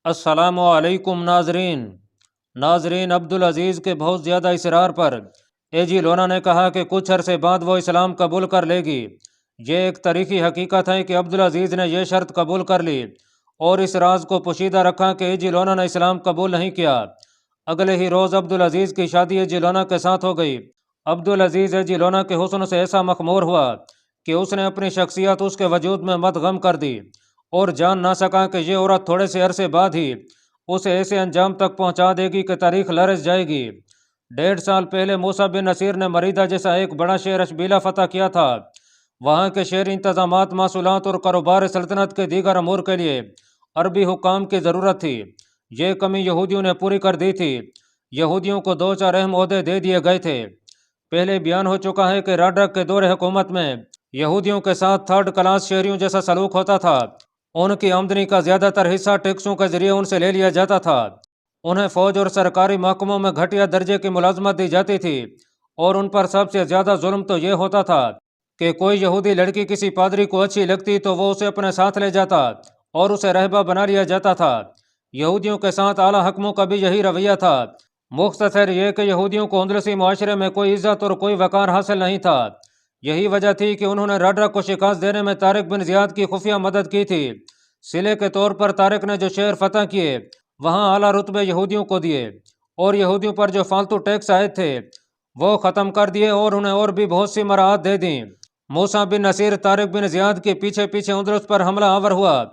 السلام علیکم ناظرین عبدالعزیز کے بہت زیادہ اصرار پر اے جی لونا نے کہا کہ کچھ عرصے بعد وہ اسلام قبول کر لے گی۔ یہ ایک تاریخی حقیقت ہے کہ عبدالعزیز نے یہ شرط قبول کر لی اور اس راز کو پوشیدہ رکھا کہ اے جی لونا نے اسلام قبول نہیں کیا۔ اگلے ہی روز عبدالعزیز کی شادی اے جی لونا کے ساتھ ہو گئی۔ عبدالعزیز اے جی لونا کے حسن سے ایسا مخمور ہوا کہ اس نے اپنی شخصیت اس کے وجود میں مدغم کر دی اور جان نہ سکا کہ یہ عورت تھوڑے سے عرصے بعد ہی اسے ایسے انجام تک پہنچا دے گی کہ تاریخ لرز جائے گی۔ 1.5 سال پہلے موسیٰ بن نصیر نے مریدہ جیسا ایک بڑا شہر اشبیلا فتح کیا تھا۔ وہاں کے شہری انتظامات، محصولات اور کاروبار سلطنت کے دیگر امور کے لیے عربی حکام کی ضرورت تھی۔ یہ کمی یہودیوں نے پوری کر دی تھی۔ یہودیوں کو 2-4 اہم عہدے دے دیے گئے تھے۔ پہلے بیان ہو چکا ہے کہ راڈرک کے دور حکومت میں یہودیوں کے ساتھ 3rd کلاس شہریوں جیسا سلوک ہوتا تھا۔ ان کی آمدنی کا زیادہ تر حصہ ٹیکسوں کے ذریعے ان سے لے لیا جاتا تھا۔ انہیں فوج اور سرکاری محکموں میں گھٹیا درجے کی ملازمت دی جاتی تھی، اور ان پر سب سے زیادہ ظلم تو یہ ہوتا تھا کہ کوئی یہودی لڑکی کسی پادری کو اچھی لگتی تو وہ اسے اپنے ساتھ لے جاتا اور اسے رہبہ بنا لیا جاتا تھا۔ یہودیوں کے ساتھ اعلیٰ حکموں کا بھی یہی رویہ تھا۔ مختصر یہ کہ یہودیوں کو اندلسی معاشرے میں کوئی عزت اور کوئی وقار حاصل نہیں تھا۔ یہی وجہ تھی کہ انہوں نے راڈرک کو شکست دینے میں طارق بن زیاد کی خفیہ مدد کی تھی۔ صلے کے طور پر طارق نے جو شہر فتح کیے وہاں اعلیٰ رتبے یہودیوں کو دیے، اور یہودیوں پر جو فالتو ٹیکس عائد تھے وہ ختم کر دیے، اور انہیں اور بھی بہت سی مراعات دے دیں۔ موسیٰ بن نصیر طارق بن زیاد کے پیچھے پیچھے اندلس پر حملہ آور ہوا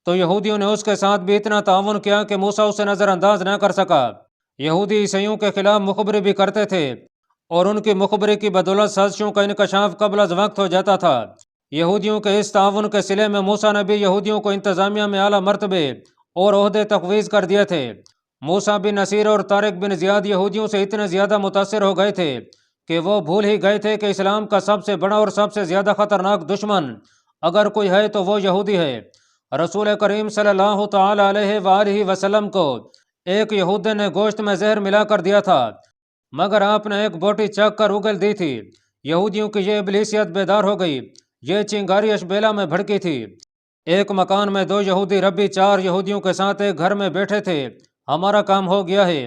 تو یہودیوں نے اس کے ساتھ بھی اتنا تعاون کیا کہ موسیٰ اسے نظر انداز نہ کر سکا۔ یہودی عیسائیوں کے خلاف مخبری بھی کرتے تھے، اور ان کی مخبری کی بدولت سازشوں کا انکشاف قبل از وقت ہو جاتا تھا۔ یہودیوں کے اس تعاون کے صلے میں موسیٰ نے بھی یہودیوں کو انتظامیہ میں اعلیٰ مرتبے اور عہدے تفویض کر دیے تھے۔ موسیٰ بن نصیر اور طارق بن زیاد یہودیوں سے اتنے زیادہ متاثر ہو گئے تھے کہ وہ بھول ہی گئے تھے کہ اسلام کا سب سے بڑا اور سب سے زیادہ خطرناک دشمن اگر کوئی ہے تو وہ یہودی ہے۔ رسول کریم صلی اللہ تعالی علیہ وآلہ وسلم کو ایک یہودی نے گوشت میں زہر ملا کر دیا تھا، مگر آپ نے ایک بوٹی چکھ کر اگل دی تھی۔ یہودیوں کی یہ ابلیسیت بیدار ہو گئی۔ یہ چنگاری اشبیلا میں بھڑکی تھی۔ ایک مکان میں 2 یہودی ربی 4 یہودیوں کے ساتھ ایک گھر میں بیٹھے تھے۔ ہمارا کام ہو گیا ہے،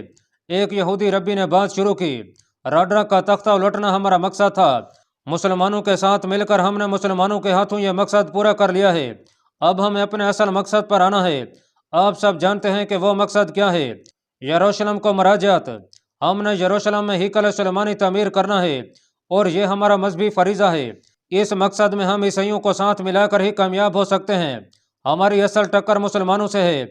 ایک یہودی ربی نے بات شروع کی۔ راڈرک کا تختہ الٹنا ہمارا مقصد تھا۔ مسلمانوں کے ساتھ مل کر ہم نے مسلمانوں کے ہاتھوں یہ مقصد پورا کر لیا ہے۔ اب ہمیں اپنے اصل مقصد پر آنا ہے۔ آپ سب جانتے ہیں کہ وہ مقصد کیا ہے، یروشلم کو مراجعت۔ ہم نے یروشلم میں ہیکل سلیمانی تعمیر کرنا ہے، اور یہ ہمارا مذہبی فریضہ ہے۔ اس مقصد میں ہم عیسائیوں کو ساتھ ملا کر ہی کامیاب ہو سکتے ہیں۔ ہماری اصل ٹکر مسلمانوں سے ہے۔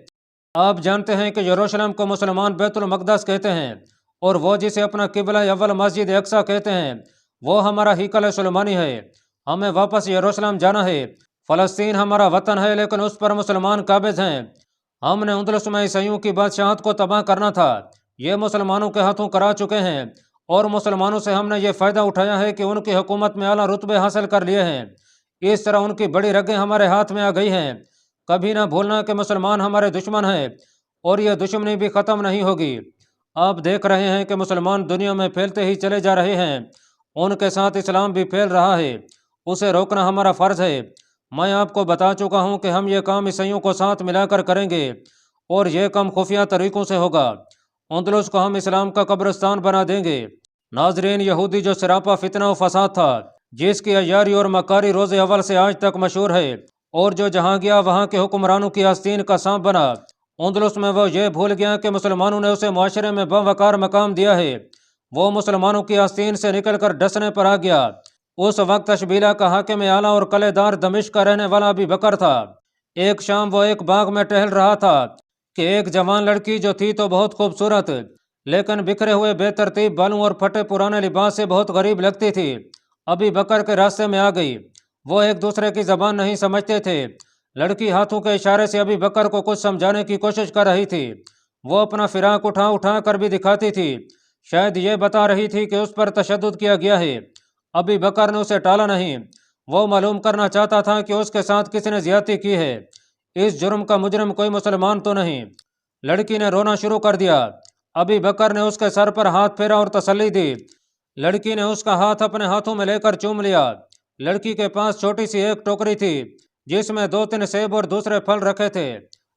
آپ جانتے ہیں کہ یروشلم کو مسلمان بیت المقدس کہتے ہیں، اور وہ جسے اپنا قبلہ اول مسجد اقصی کہتے ہیں وہ ہمارا ہیکل سلیمانی ہے۔ ہمیں واپس یروشلم جانا ہے۔ فلسطین ہمارا وطن ہے، لیکن اس پر مسلمان قابض ہیں۔ ہم نے اندلس میں عیسائیوں کی بادشاہت کو تباہ کرنا تھا، یہ مسلمانوں کے ہاتھوں کرا چکے ہیں، اور مسلمانوں سے ہم نے یہ فائدہ اٹھایا ہے کہ ان کی حکومت میں اعلیٰ رتبے حاصل کر لیے ہیں۔ اس طرح ان کی بڑی رگیں ہمارے ہاتھ میں آ گئی ہیں۔ کبھی نہ بھولنا کہ مسلمان ہمارے دشمن ہیں، اور یہ دشمنی بھی ختم نہیں ہوگی۔ آپ دیکھ رہے ہیں کہ مسلمان دنیا میں پھیلتے ہی چلے جا رہے ہیں، ان کے ساتھ اسلام بھی پھیل رہا ہے۔ اسے روکنا ہمارا فرض ہے۔ میں آپ کو بتا چکا ہوں کہ ہم یہ کام عیسائیوں کو ساتھ ملا کر کریں گے، اور یہ کام خفیہ طریقوں سے ہوگا۔ اندلس کو ہم اسلام کا قبرستان بنا دیں گے۔ ناظرین، یہودی جو سراپا فتنہ و فساد تھا، جس کی عیاری اور مکاری روز اول سے آج تک مشہور ہے، اور جو جہاں گیا وہاں کے حکمرانوں کی آستین کا سانپ بنا، اندلس میں وہ یہ بھول گیا کہ مسلمانوں نے اسے معاشرے میں باوقار مقام دیا ہے۔ وہ مسلمانوں کی آستین سے نکل کر ڈسنے پر آ گیا۔ اس وقت اشبیلا کا حاکم اعلیٰ اور قلعے دار دمشق کا رہنے والا ابی بکر تھا۔ ایک شام وہ ایک باغ میں ٹہل رہا تھا کہ ایک جوان لڑکی جو تھی تو بہت خوبصورت، لیکن بکھرے ہوئے بے ترتیب بالوں اور پھٹے پرانے لباس سے بہت غریب لگتی تھی، ابی بکر کے راستے میں آ گئی۔ وہ ایک دوسرے کی زبان نہیں سمجھتے تھے۔ لڑکی ہاتھوں کے اشارے سے ابی بکر کو کچھ سمجھانے کی کوشش کر رہی تھی۔ وہ اپنا فراق اٹھا اٹھا کر بھی دکھاتی تھی، شاید یہ بتا رہی تھی کہ اس پر تشدد کیا گیا ہے۔ ابی بکر نے اسے ٹالا نہیں۔ وہ معلوم کرنا چاہتا تھا کہ اس کے ساتھ کس نے زیادتی کی ہے۔ اس جرم کا مجرم کوئی مسلمان تو نہیں۔ لڑکی نے رونا شروع کر دیا۔ ابی بکر نے اس کے سر پر ہاتھ پھیرا اور تسلی دی۔ لڑکی نے اس کا ہاتھ اپنے ہاتھوں میں لے کر چوم لیا۔ لڑکی کے پاس چھوٹی سی ایک ٹوکری تھی جس میں 2-3 سیب اور دوسرے پھل رکھے تھے۔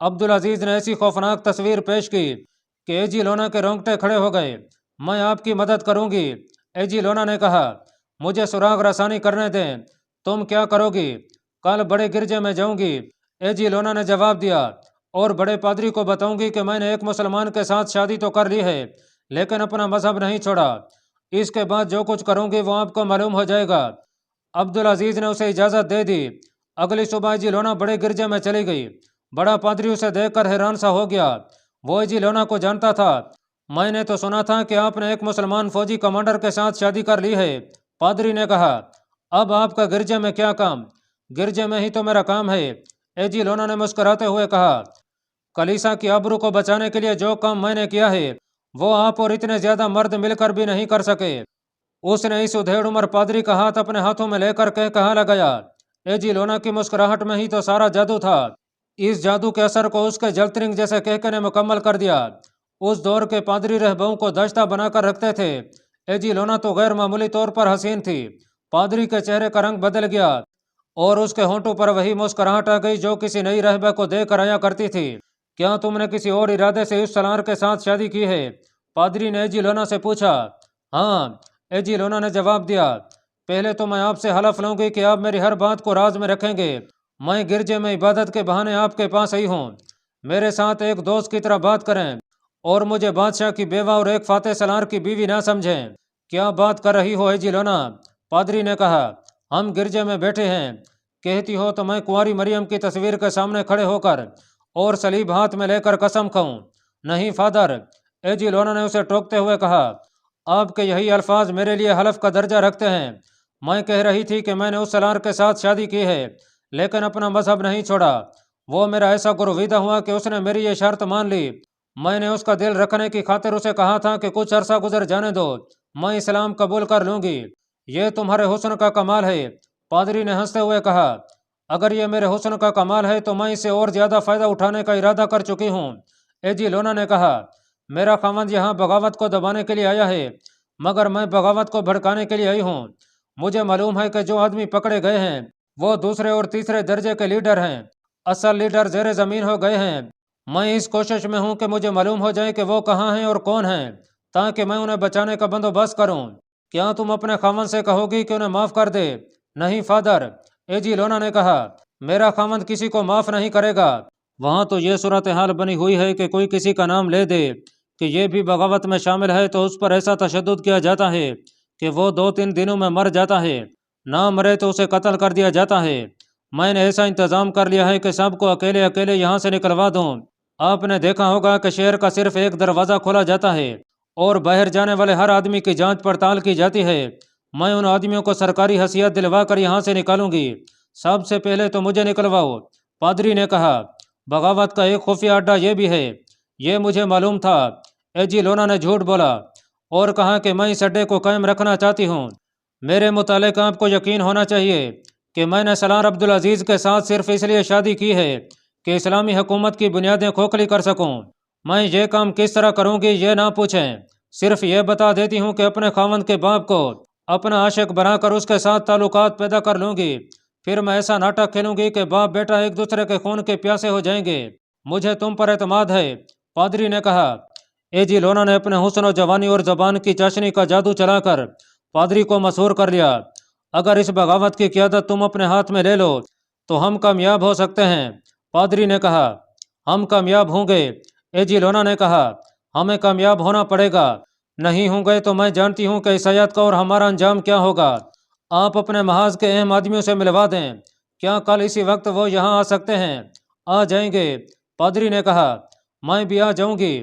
عبدالعزیز نے ایسی خوفناک تصویر پیش کی کہ ایجی لونا کے رونگٹے کھڑے ہو گئے۔ میں آپ کی مدد کروں گی، ایجی لونا نے کہا۔ مجھے سراغ رسانی کرنے دیں۔ تم کیا کرو گی؟ کل بڑے گرجے میں جاؤں گی، ایجی لونا نے جواب دیا، اور بڑے پادری کو بتاؤں گی کہ میں نے ایک مسلمان کے ساتھ شادی تو کر لی ہے لیکن اپنا مذہب نہیں چھوڑا۔ اس کے بعد جو کچھ کروں گی وہ آپ کو معلوم ہو جائے گا۔ عبدالعزیز نے اسے اجازت دے دی۔ اگلی صبح ایجی لونا بڑے گرجے میں چلی گئی۔ بڑا پادری اسے دیکھ کر حیران سا ہو گیا۔ وہ ایجی لونا کو جانتا تھا۔ میں نے تو سنا تھا کہ آپ نے ایک مسلمان فوجی کمانڈر کے ساتھ شادی کر لی ہے، پادری نے کہا۔ اب آپ کا گرجے میں کیا کام؟ گرجے میں ہی تو میرا کام ہے، ایجی لونا نے مسکراتے ہوئے کہا۔ کلیسا کی آبرو کو بچانے کے لیے جو کام میں نے کیا ہے وہ آپ اور اتنے زیادہ مرد مل کر بھی نہیں کر سکے۔ اس نے اس ادھیڑ عمر پادری کا ہاتھ اپنے ہاتھوں میں لے کر کہا لگایا۔ ایجی لونا کی مسکراہٹ میں ہی تو سارا جادو تھا۔ اس جادو کے اثر کو اس کے جلترنگ جیسے کہکے نے مکمل کر دیا۔ اس دور کے پادری رہبروں کو دشتہ بنا کر رکھتے تھے۔ ایجی لونا تو غیر معمولی طور پر حسین تھی۔ پادری کے چہرے کا رنگ بدل گیا اور اس کے ہونٹوں پر وہی مسکراہٹ آ گئی جو کسی نئی رہبر کو دے کر آیا کرتی تھی۔ کیا تم نے کسی اور ارادے سے اس سالار کے ساتھ شادی کی ہے؟ پادری نے ایجی لونا سے پوچھا۔ ہاں، ایجی لونا نے جواب دیا۔ پہلے تو میں آپ سے حلف لوں گی کہ آپ میری ہر بات کو راز میں رکھیں گے۔ میں گرجے میں عبادت کے بہانے آپ کے پاس آئی ہوں۔ میرے ساتھ ایک دوست کی طرح بات کریں اور مجھے بادشاہ کی بیوہ اور ایک فاتح سالار کی بیوی نہ سمجھیں۔ کیا بات کر رہی ہو ایجی لونا؟ پادری نے کہا۔ ہم گرجے میں بیٹھے ہیں، کہتی ہو تو میں کنواری مریم کی تصویر کے سامنے کھڑے ہو کر اور صلیب ہاتھ میں لے کر قسم کھاؤں؟ نہیں فادر، ایجی لونا نے اسے ٹوکتے ہوئے کہا۔ آپ کے یہی الفاظ میرے لیے حلف کا درجہ رکھتے ہیں۔ میں کہہ رہی تھی کہ میں نے اس سالار کے ساتھ شادی کی ہے لیکن اپنا مذہب نہیں چھوڑا۔ وہ میرا ایسا گرویدہ ہوا کہ اس نے میری یہ شرط مان لی۔ میں نے اس کا دل رکھنے کی خاطر اسے کہا تھا کہ کچھ عرصہ گزر جانے دو، میں اسلام قبول کر لوں گی۔ یہ تمہارے حسن کا کمال ہے، پادری نے ہنستے ہوئے کہا۔ اگر یہ میرے حسن کا کمال ہے تو میں اسے اور زیادہ فائدہ اٹھانے کا ارادہ کر چکی ہوں، ایجی لونا نے کہا۔ میرا خاوند یہاں بغاوت کو دبانے کے لیے آیا ہے مگر میں بغاوت کو بھڑکانے کے لیے آئی ہوں۔ مجھے معلوم ہے کہ جو آدمی پکڑے گئے ہیں وہ دوسرے اور تیسرے درجے کے لیڈر ہیں، اصل لیڈر زیر زمین ہو گئے ہیں۔ میں اس کوشش میں ہوں کہ مجھے معلوم ہو جائے کہ وہ کہاں ہیں اور کون ہیں تاکہ میں انہیں بچانے کا بندوبست کروں۔ کیا تم اپنے خاوند سے کہو گی کہ انہیں معاف کر دے؟ نہیں فادر، ایجی لونا نے کہا، میرا خاوند کسی کو معاف نہیں کرے گا۔ وہاں تو یہ صورتحال بنی ہوئی ہے کہ کوئی کسی کا نام لے دے کہ یہ بھی بغاوت میں شامل ہے تو اس پر ایسا تشدد کیا جاتا ہے کہ وہ 2-3 دنوں میں مر جاتا ہے، نہ مرے تو اسے قتل کر دیا جاتا ہے۔ میں نے ایسا انتظام کر لیا ہے کہ سب کو اکیلے اکیلے یہاں سے نکلوا دوں۔ آپ نے دیکھا ہوگا کہ شہر کا صرف ایک دروازہ کھولا جاتا ہے اور باہر جانے والے ہر آدمی کی جانچ پڑتال کی جاتی ہے۔ میں ان آدمیوں کو سرکاری حیثیت دلوا کر یہاں سے نکالوں گی۔ سب سے پہلے تو مجھے نکلواؤ، پادری نے کہا۔ بغاوت کا ایک خفیہ اڈا یہ بھی ہے، یہ مجھے معلوم تھا، ایجی لونا نے جھوٹ بولا اور کہا کہ میں اس اڈے کو قائم رکھنا چاہتی ہوں۔ میرے متعلق آپ کو یقین ہونا چاہیے کہ میں نے سالار عبدالعزیز کے ساتھ صرف اس لیے شادی کی ہے کہ اسلامی حکومت کی بنیادیں کھوکھلی کر سکوں۔ میں یہ کام کس طرح کروں گی یہ نہ پوچھیں، صرف یہ بتا دیتی ہوں کہ اپنے خاوند کے باپ کو اپنا عاشق بنا کر اس کے ساتھ تعلقات پیدا کر لوں گی، پھر میں ایسا ناٹک کھیلوں گی کہ باپ بیٹا ایک دوسرے کے خون کے پیاسے ہو جائیں گے۔ مجھے تم پر اعتماد ہے، پادری نے کہا۔ ایجی لونا نے اپنے حسن و جوانی اور زبان کی چاشنی کا جادو چلا کر پادری کو مسحور کر لیا۔ اگر اس بغاوت کی قیادت تم اپنے ہاتھ میں لے لو تو ہم کامیاب ہو سکتے ہیں، پادری نے کہا۔ ہم کامیاب ہوں گے، ایجی لونا نے کہا۔ ہمیں کامیاب ہونا پڑے گا، نہیں ہوں گے تو میں جانتی ہوں کہ عیسائیت کا اور ہمارا انجام کیا ہوگا۔ آپ اپنے محاذ کے اہم آدمیوں سے ملوا دیں۔ کیا کل اسی وقت وہ یہاں آ سکتے ہیں؟ آ جائیں گے، پادری نے کہا۔ میں بھی آ جاؤں گی،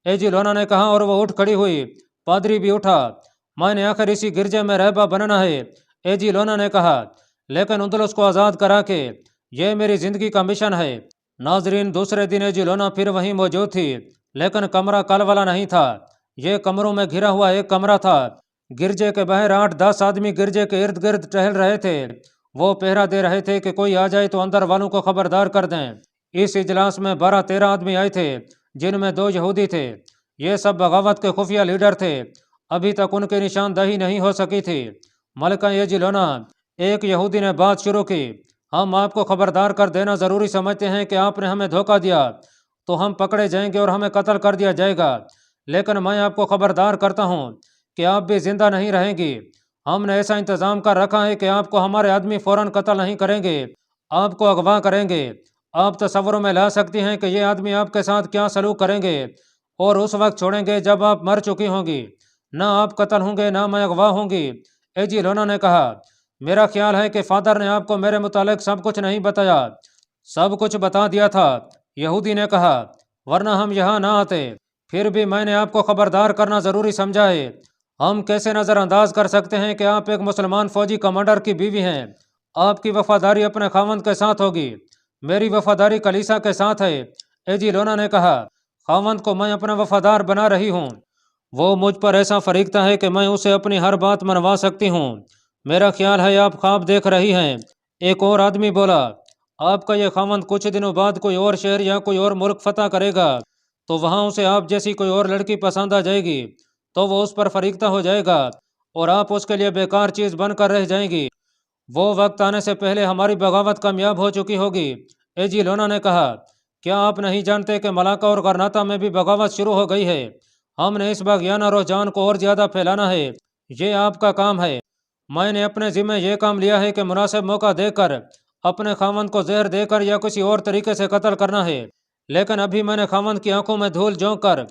ایجی لونا نے کہا اور وہ اٹھ کھڑی ہوئی۔ پادری بھی اٹھا۔ میں نے آخر اسی گرجے میں رہبہ بننا ہے، ایجی لونا نے کہا، لیکن اندلس کو آزاد کرا کے، یہ میری زندگی کا مشن ہے۔ ناظرین، دوسرے دن ایجی لونا پھر وہیں موجود تھی لیکن کمرہ کل والا نہیں تھا۔ یہ کمروں میں گھرا ہوا ایک کمرہ تھا۔ گرجے کے باہر 8-10 آدمی گرجے کے ارد گرد ٹہل رہے تھے۔ وہ پہرا دے رہے تھے کہ کوئی آ جائے تو اندر والوں کو خبردار کر دیں۔ اس اجلاس میں 12-13 آدمی آئے تھے جن میں 2 یہودی تھے۔ یہ سب بغاوت کے خفیہ لیڈر تھے، ابھی تک ان کی نشاندہی نہیں ہو سکی تھی۔ ملکہ ایجی لونا، ایک یہودی نے بات شروع کی، ہم آپ کو خبردار کر دینا ضروری سمجھتے ہیں کہ آپ نے ہمیں دھوکہ دیا تو ہم پکڑے جائیں گے اور ہمیں قتل کر دیا جائے گا، لیکن میں آپ کو خبردار کرتا ہوں کہ آپ بھی زندہ نہیں رہیں گی۔ ہم نے ایسا انتظام کر رکھا ہے کہ آپ کو ہمارے آدمی فوراً قتل نہیں کریں گے، آپ کو اغوا کریں گے۔ آپ تصوروں میں لا سکتی ہیں کہ یہ آدمی آپ کے ساتھ کیا سلوک کریں گے، اور اس وقت چھوڑیں گے جب آپ مر چکی ہوں گی۔ نہ آپ قتل ہوں گے نہ میں اغوا ہوں گی۔ ایجی لونا نے کہا، میرا خیال ہے کہ فادر نے آپ کو میرے متعلق سب کچھ نہیں بتایا۔ سب کچھ بتا دیا تھا، یہودی نے کہا، ورنہ ہم یہاں نہ آتے۔ پھر بھی میں نے آپ کو خبردار کرنا ضروری سمجھا ہے۔ ہم کیسے نظر انداز کر سکتے ہیں کہ آپ ایک مسلمان فوجی کمانڈر کی بیوی ہیں؟ آپ کی وفاداری اپنے خاوند کے ساتھ ہوگی، میری وفاداری کلیسا کے ساتھ ہے۔ ایجی لونا نے کہا، خاوند کو میں اپنا وفادار بنا رہی ہوں، وہ مجھ پر ایسا فریختہ ہے کہ میں اسے اپنی ہر بات منوا سکتی ہوں۔ میرا خیال ہے آپ خواب دیکھ رہی ہیں۔ ایک اور آدمی بولا، آپ کا یہ خاوند کچھ دنوں بعد کوئی اور شہر یا کوئی اور ملک فتح کرے گا تو وہاں اسے آپ جیسی کوئی اور لڑکی پسند آ جائے گی تو وہ اس پر فریختہ ہو جائے گا اور آپ اس کے لیے بیکار چیز بن کر رہ جائیں گی۔ وہ وقت آنے سے پہلے ہماری بغاوت کامیاب ہو چکی ہوگی۔ ایجی لونا نے کہا، کیا آپ نہیں جانتے کہ ملاقہ اور غرناطہ میں بھی بغاوت شروع ہو گئی ہے؟ ہم نے اس باغیانہ رجحان کو اور زیادہ پھیلانا ہے، یہ آپ کا کام ہے۔ میں نے اپنے ذمہ یہ کام لیا ہے کہ مناسب موقع دے کر اپنے خاوند کو زہر دے کر یا کسی اور طریقے سے قتل کرنا ہے، لیکن ابھی میں نے خاوند کی آنکھوں میں دھول جھونک کر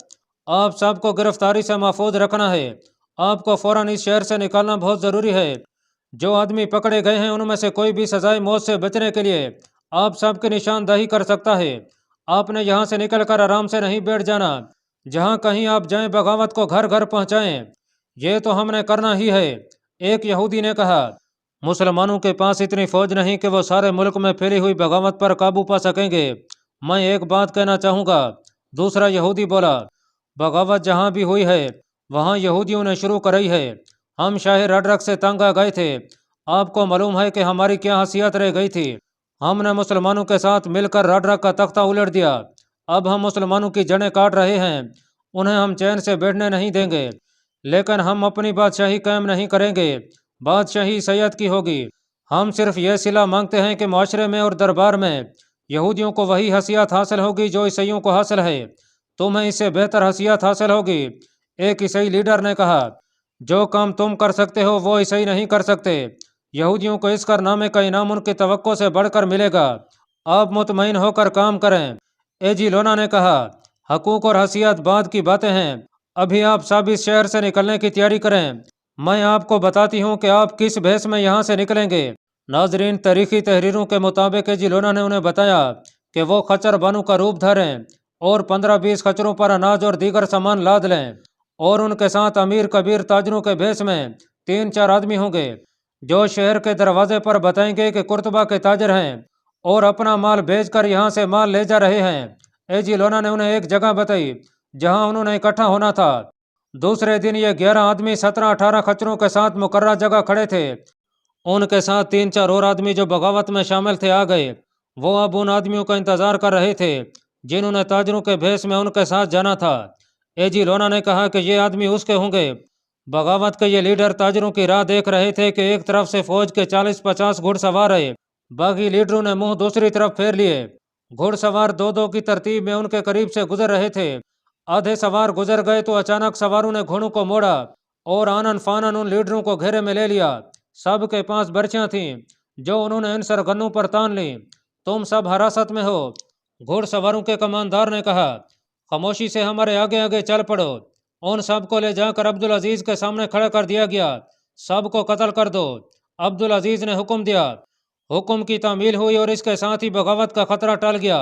آپ سب کو گرفتاری سے محفوظ رکھنا ہے۔ آپ کو فوراً اس شہر سے نکالنا بہت ضروری ہے۔ جو آدمی پکڑے گئے ہیں ان میں سے کوئی بھی سزائے موت سے بچنے کے لیے آپ سب کی نشاندہی کر سکتا ہے۔ آپ نے یہاں سے نکل کر آرام سے نہیں بیٹھ جانا، جہاں کہیں آپ جائیں بغاوت کو گھر گھر پہنچائیں، یہ تو ہم نے کرنا ہی ہے۔ ایک یہودی نے کہا، مسلمانوں کے پاس اتنی فوج نہیں کہ وہ سارے ملک میں پھیلی ہوئی بغاوت پر قابو پا سکیں گے۔ میں ایک بات کہنا چاہوں گا۔ دوسرا یہودی بولا، بغاوت جہاں بھی ہوئی ہے وہاں یہودیوں نے شروع کرائی ہے۔ ہم شاہ رڈرک سے تنگ آ گئے تھے، آپ کو معلوم ہے کہ ہماری کیا حیثیت رہ گئی تھی۔ ہم نے مسلمانوں کے ساتھ مل کر رڈرک کا تختہ الٹ دیا۔ اب ہم مسلمانوں کی جڑیں کاٹ رہے ہیں، انہیں ہم چین سے بیٹھنے نہیں دیں گے، لیکن ہم اپنی بادشاہی قائم نہیں کریں گے، بادشاہی عیسائیت کی ہوگی۔ ہم صرف یہ صلہ مانگتے ہیں کہ معاشرے میں اور دربار میں یہودیوں کو وہی حیثیت حاصل ہوگی جو عیسائیوں کو حاصل ہے، تمہیں اس سے بہتر حیثیت حاصل ہوگی۔ ایک عیسائی لیڈر نے کہا، جو کام تم کر سکتے ہو وہ عیسائی نہیں کر سکتے۔ یہودیوں کو اس کارنامے کا انعام ان کی توقع سے بڑھ کر ملے گا، آپ مطمئن ہو کر کام کریں۔ ایجی لونا نے کہا، حقوق اور حیثیت بعد کی باتیں ہیں، ابھی آپ سب اس شہر سے نکلنے کی تیاری کریں، میں آپ کو بتاتی ہوں کہ آپ کس بھیس میں یہاں سے نکلیں گے۔ ناظرین، تاریخی تحریروں کے مطابق ایجی لونا نے انہیں بتایا کہ وہ خچر بانو کا روپ دھاریں اور 15-20 خچروں پر اناج اور دیگر سامان لاد لیں، اور ان کے ساتھ امیر کبیر تاجروں کے بھیس میں 3-4 آدمی ہوں گے جو شہر کے دروازے پر بتائیں گے کہ قرطبہ کے تاجر ہیں اور اپنا مال بیچ کر یہاں سے مال لے جا رہے ہیں۔ ایجی لونا نے انہیں ایک جگہ بتائی جہاں انہوں نے اکٹھا ہونا تھا۔ دوسرے دن یہ 11 آدمی 17-18 خچروں کے ساتھ مقررہ جگہ کھڑے تھے۔ ان کے ساتھ 3-4 اور آدمی جو بغاوت میں شامل تھے آ گئے۔ وہ اب ان آدمیوں کا انتظار کر رہے تھے جنہوں نے تاجروں کے بھیس میں ان کے ساتھ جانا تھا۔ ایجی لونا نے کہا کہ یہ آدمی اس کے ہوں گے۔ بغاوت کے یہ لیڈر تاجروں کی راہ دیکھ رہے تھے کہ ایک طرف سے فوج کے 40-50 گھڑ سوار آئے، باغی لیڈروں نے منہ دوسری طرف پھیر لیے۔ گھڑ سوار 2-2 کی ترتیب میں ان کے قریب سے گزر رہے تھے۔ آدھے سوار گزر گئے تو اچانک سواروں نے گھوڑوں کو موڑا اور آنن فانن ان لیڈروں کو گھیرے میں لے لیا۔ سب کے پاس برچیاں تھیں جو انہوں نے ان سرگنوں پر تان لیں۔ تم سب حراست میں ہو، گھوڑ سواروں کے کماندار نے کہا۔ خاموشی سے ہمارے آگے آگے چل پڑو۔ ان سب کو لے جا کر عبدالعزیز کے سامنے کھڑا کر دیا گیا۔ سب کو قتل کر دو، عبدالعزیز نے حکم دیا۔ حکم کی تعمیل ہوئی اور اس کے ساتھ ہی بغاوت کا خطرہ ٹل گیا۔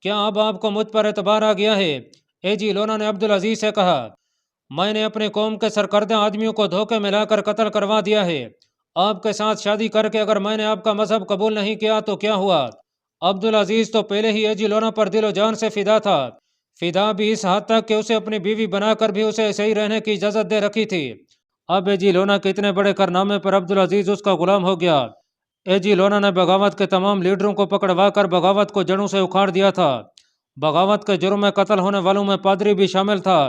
کیا اب آپ کو مجھ پر اعتبار آ گیا ہے؟ ایجی لونا نے عبدالعزیز سے کہا، میں نے اپنی قوم کے سرکردہ آدمیوں کو دھوکے میں لا کر قتل کروا دیا ہے۔ آپ کے ساتھ شادی کر کے اگر میں نے آپ کا مذہب قبول نہیں کیا تو کیا ہوا؟ عبدالعزیز تو پہلے ہی ایجی لونا پر دل و جان سے فدا تھا، فدا بھی اس حد تک کہ اسے اپنی بیوی بنا کر بھی اسے ایسے ہی رہنے کی اجازت دے رکھی تھی۔ اب ایجی لونا کے اتنے بڑے کارنامے پر عبدالعزیز اس کا غلام ہو گیا۔ ایجی لونا نے بغاوت کے تمام لیڈروں کو پکڑوا کر بغاوت کو جڑوں سے اکھاڑ دیا تھا۔ بغاوت کے جرم میں قتل ہونے والوں میں پادری بھی شامل تھا۔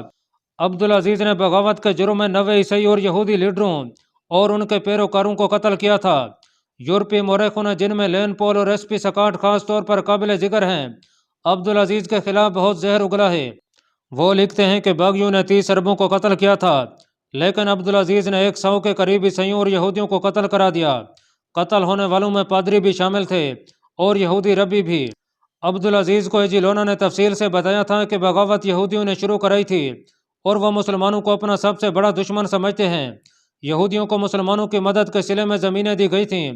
عبدالعزیز نے بغاوت کے جرم میں 90 عیسائی اور یہودی لیڈروں اور ان کے پیروکاروں کو قتل کیا تھا۔ یورپی مورخوں نے جن میں لین پول اور ایس پی سکاٹ خاص طور پر قابل ذکر ہیں عبدالعزیز کے خلاف بہت زہر اگلا ہے۔ وہ لکھتے ہیں کہ باغیوں نے 30 عربوں کو قتل کیا تھا، لیکن عبدالعزیز نے 100 کے قریب عیسائیوں اور یہودیوں کو قتل کرا دیا۔ قتل ہونے والوں میں پادری بھی شامل تھے اور یہودی ربی بھی۔ عبدالعزیز کو ایجی لونا نے تفصیل سے بتایا تھا کہ بغاوت یہودیوں نے شروع کرائی تھی اور وہ مسلمانوں کو اپنا سب سے بڑا دشمن سمجھتے ہیں۔ یہودیوں کو مسلمانوں کی مدد کے صلے میں زمینیں دی گئی تھیں۔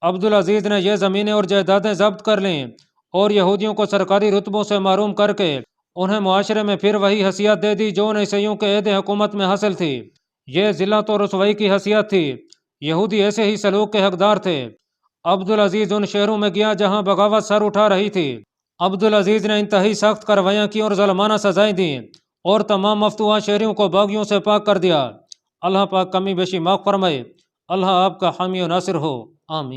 عبدالعزیز نے یہ زمینیں اور جائیدادیں ضبط کر لیں اور یہودیوں کو سرکاری رتبوں سے محروم کر کے انہیں معاشرے میں پھر وہی حیثیت دے دی جو ان عیسائیوں کے عہد حکومت میں حاصل تھی۔ یہ ذلت و رسوائی کی حیثیت تھی۔ یہودی ایسے ہی سلوک کے حقدار تھے۔ عبدالعزیز ان شہروں میں گیا جہاں بغاوت سر اٹھا رہی تھی۔ عبدالعزیز نے انتہائی سخت کارروائیاں کی اور ظالمانہ سزائیں دیں اور تمام مفتوحہ شہریوں کو باغیوں سے پاک کر دیا۔ اللہ پاک کمی بیشی معاف فرمائے۔ اللہ آپ کا حامی و ناصر ہو، آمین۔